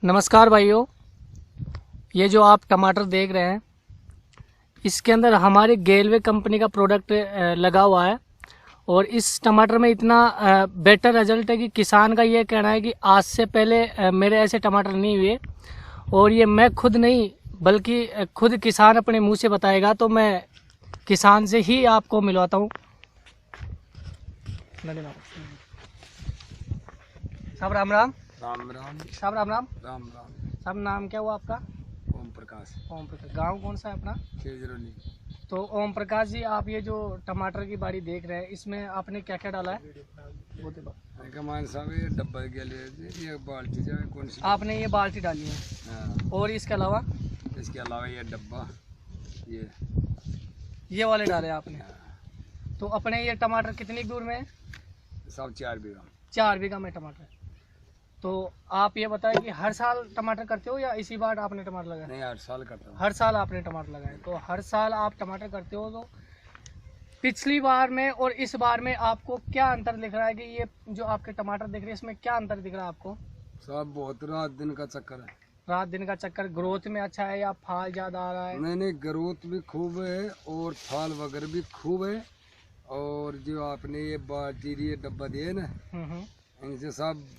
नमस्कार भाइयों, ये जो आप टमाटर देख रहे हैं इसके अंदर हमारी गेलवे कंपनी का प्रोडक्ट लगा हुआ है और इस टमाटर में इतना बेटर रिजल्ट है कि किसान का ये कहना है कि आज से पहले मेरे ऐसे टमाटर नहीं हुए। और ये मैं खुद नहीं बल्कि खुद किसान अपने मुंह से बताएगा, तो मैं किसान से ही आपको मिलवाता हूँ। साहब राम राम। राम राम। साहब राम राम। राम राम। साहब नाम क्या हुआ आपका? ओम प्रकाश। ओम प्रकाश। गांव कौन सा है अपना? खेजरोली। तो ओम प्रकाश जी, आप ये जो टमाटर की बाड़ी देख रहे हैं इसमें आपने क्या क्या डाला है? कमान साहब ये डब्बा के लिए ये बाल्टी जो है कौन सी आपने ये बाल्टी डाली है। हाँ। और इसके अलावा ये डब्बा ये वाले डाले आपने। तो अपने ये टमाटर कितनी दूर में है? सब 4 बीघा। 4 बीघा में टमाटर। तो आप ये बताएं कि हर साल टमाटर करते हो या इसी बार आपने टमाटर लगाया? नहीं, हर साल करता हूँ। हर साल आपने टमाटर लगाए। तो हर साल आप टमाटर करते हो, तो पिछली बार में और इस बार में आपको क्या अंतर दिख रहा है कि ये जो आपके टमाटर दिख रहे हैं इसमें क्या अंतर दिख रहा है आपको? सब बहुत रात दिन का चक्कर है। रात दिन का चक्कर। ग्रोथ में अच्छा है या फाल ज्यादा आ रहा है? नहीं, ग्रोथ भी खूब है और फाल वगैरह भी खूब है। और जो आपने ये बाल्टी ये डब्बा दिए ना, इनसे सब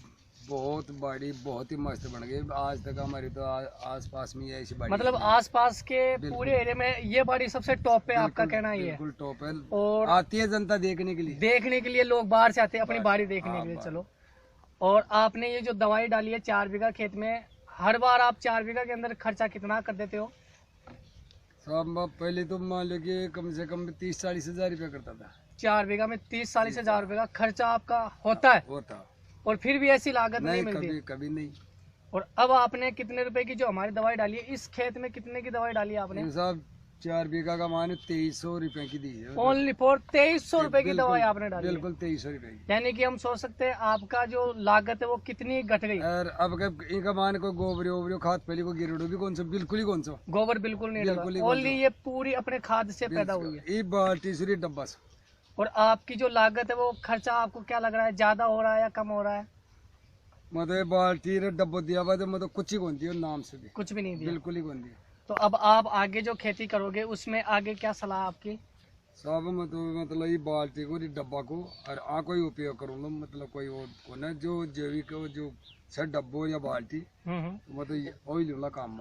बहुत बाड़ी बहुत ही मस्त बन गई। आज तक हमारी तो आसपास में ऐसी बाड़ी, मतलब आसपास के पूरे एरिया में ये बाड़ी सबसे टॉप पे, आपका कहना ये है? बिल्कुल टॉप है। और आती है जनता देखने के लिए लोग बाहर से आते हैं अपनी बाड़ी देखने के लिए। चलो, और आपने ये जो दवाई डाली है 4 बीघा खेत में, हर बार आप 4 बीघा के अंदर खर्चा कितना कर देते हो? सब पहले तो मान लो कि कम से कम 30-40 हजार रुपया करता था। 4 बीघा में 30-40 हजार रुपये का खर्चा आपका होता है? होता। और फिर भी ऐसी लागत नहीं मिलती? कभी नहीं। और अब आपने कितने रुपए की जो हमारी दवाई डाली है, इस खेत में कितने की दवाई डाली है आपने? साहब 4 बीघा का माने 2300 रुपए की दी है। ओनली फॉर 2300 रुपए की दवाई आपने डाली? बिल्कुल 2300 रुपए की। यानी कि हम सोच सकते हैं आपका जो लागत है वो कितनी घट गई। और अब इनका माने कोई गोबर खाद पहले को गिरोडो भी कौन सा, बिल्कुल ही कौन सा गोबर बिल्कुल नहीं डाला, ओनली ये पूरी अपने खाद से पैदा हुई है। ये बाल्टी से डब्बा से। और आपकी जो लागत है वो खर्चा आपको क्या लग रहा है, ज्यादा हो रहा है या कम हो रहा है? मतलब बाल्टी डब्बो दिया हुआ तो मतलब कुछ ही कौन दिया, नाम से भी कुछ भी नहीं दिया, बिल्कुल ही कौन दिया। तो अब आप आगे जो खेती करोगे उसमें आगे क्या सलाह आपकी? सब मतलब ये बाल्टी को डब्बा को और कोई उपयोग करूंगा, मतलब कोई और जो जैविक जो डब्बो या बाल्टी मतलब वही लूंगा काम।